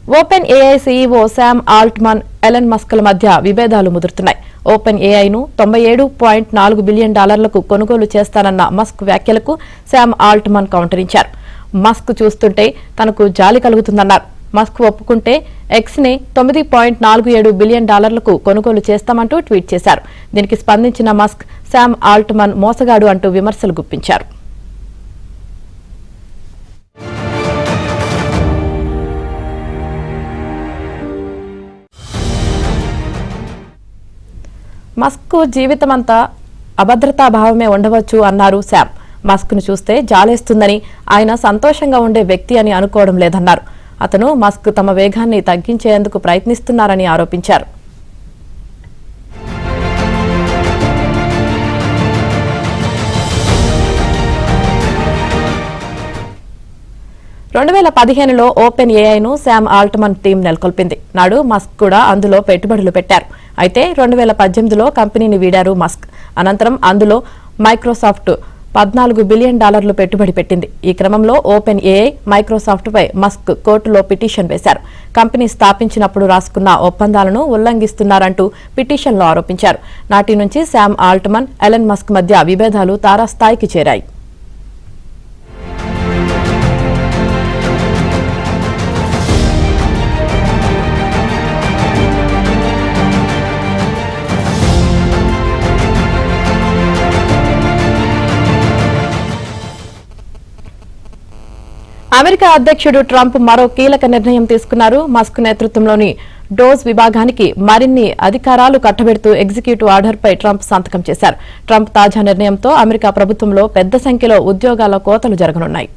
Open AI CEO Sam Altman, Elon మస్క్ల మధ్య విభేదాలు ముదురుతున్నాయి. ఓపెన్ ఏఐను $97.4 బిలియన్ కొనుగోలు చేస్తానన్న మస్క్ వ్యాఖ్యలకు శామ్ ఆల్ట్మన్ కౌంటరించారు. మస్క్ చూస్తుంటే తనకు జాలి కలుగుతుందన్నారు. మస్క్ ఒప్పుకుంటే ఎక్స్ ని $9.47 బిలియన్ కొనుగోలు చేస్తామంటూ ట్వీట్ చేశారు. దీనికి స్పందించిన మస్క్ శామ్ ఆల్ట్మన్ మోసగాడు అంటూ విమర్శలు గుప్పించారు. మస్క్ జీవితమంతా అభద్రతాభావమే ఉండవచ్చు అన్నారు శామ్. మస్క్ ను చూస్తే జాలేస్తుందని, ఆయన సంతోషంగా ఉండే వ్యక్తి అని అనుకోవడం లేదన్నారు. అతను మస్క్ తమ వేగాన్ని తగ్గించేందుకు ప్రయత్నిస్తున్నారని ఆరోపించారు. "2015లో ఓపెన్ ఏఐను శామ్ ఆల్ట్మన్ టీం నెలకొల్పింది. నాడు మస్క్ కూడా అందులో పెట్టుబడులు పెట్టారు. అయితే 2018లో కంపెనీని వీడారు మస్క్. అనంతరం అందులో మైక్రోసాఫ్ట్ $14 బిలియన్ పెట్టుబడి పెట్టింది. ఈ క్రమంలో ఓపెన్ ఏఐ, మైక్రోసాఫ్ట్ పై మస్క్ కోర్టులో పిటిషన్ వేశారు. కంపెనీ స్థాపించినప్పుడు రాసుకున్న ఒప్పందాలను ఉల్లంఘిస్తున్నారంటూ పిటిషన్లో ఆరోపించారు. నాటి నుంచి శామ్ ఆల్ట్మన్, ఎలన్ మస్క్ మధ్య విభేదాలు తారాస్థాయికి చేరాయి. అమెరికా అధ్యక్షుడు ట్రంప్ మరో కీలక నిర్ణయం తీసుకున్నారు. మస్క్ నేతృత్వంలోని డోజ్ విభాగానికి మరిన్ని అధికారాలు కట్టబెడుతూ ఎగ్జిక్యూటివ్ ఆర్డర్పై ట్రంప్ సంతకం చేశారు. ట్రంప్ తాజా నిర్ణయంతో అమెరికా ప్రభుత్వంలో పెద్ద సంఖ్యలో ఉద్యోగాల కోతలు జరగనున్నాయి.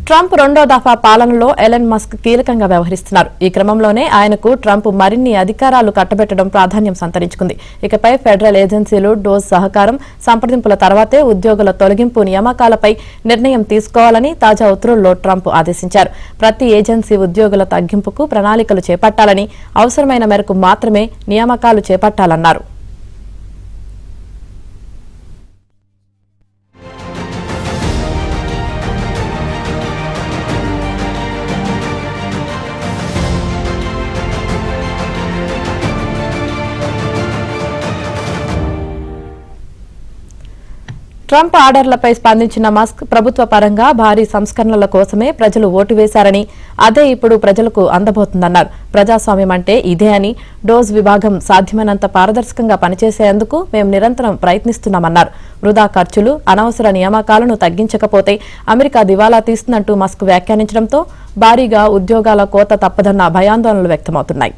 ట్రంప్ రెండో దఫా పాలనలో ఎలన్ మస్క్ కీలకంగా వ్యవహరిస్తున్నారు. ఈ క్రమంలోనే ఆయనకు ట్రంప్ మరిన్ని అధికారాలు కట్టబెట్టడం ప్రాధాన్యం సంతరించుకుంది. ఇకపై ఫెడరల్ ఏజెన్సీలు డోజ్ సహకారం సంప్రదింపుల తర్వాతే ఉద్యోగుల తొలగింపు నియామకాలపై నిర్ణయం తీసుకోవాలని తాజా ఉత్తర్వుల్లో ట్రంప్ ఆదేశించారు. ప్రతి ఏజెన్సీ ఉద్యోగుల తగ్గింపుకు ప్రణాళికలు చేపట్టాలని, అవసరమైన మేరకు మాత్రమే నియామకాలు చేపట్టాలన్నారు. ట్రంప్ ఆర్డర్లపై స్పందించిన మస్క్, ప్రభుత్వ పరంగా భారీ సంస్కరణల కోసమే ప్రజలు ఓటు వేశారని, అదే ఇప్పుడు ప్రజలకు అందబోతుందన్నారు. ప్రజాస్వామ్యం అంటే ఇదే అని, డోజ్ విభాగం సాధ్యమైనంత పారదర్శకంగా పనిచేసేందుకు మేం నిరంతరం ప్రయత్నిస్తున్నామన్నారు. వృధా ఖర్చులు, అనవసర నియామకాలను తగ్గించకపోతే అమెరికా దివాలా తీస్తుందంటూ మస్క్ వ్యాఖ్యానించడంతో భారీగా ఉద్యోగాల కోత తప్పదన్న భయాందోళనలు వ్యక్తమవుతున్నాయి.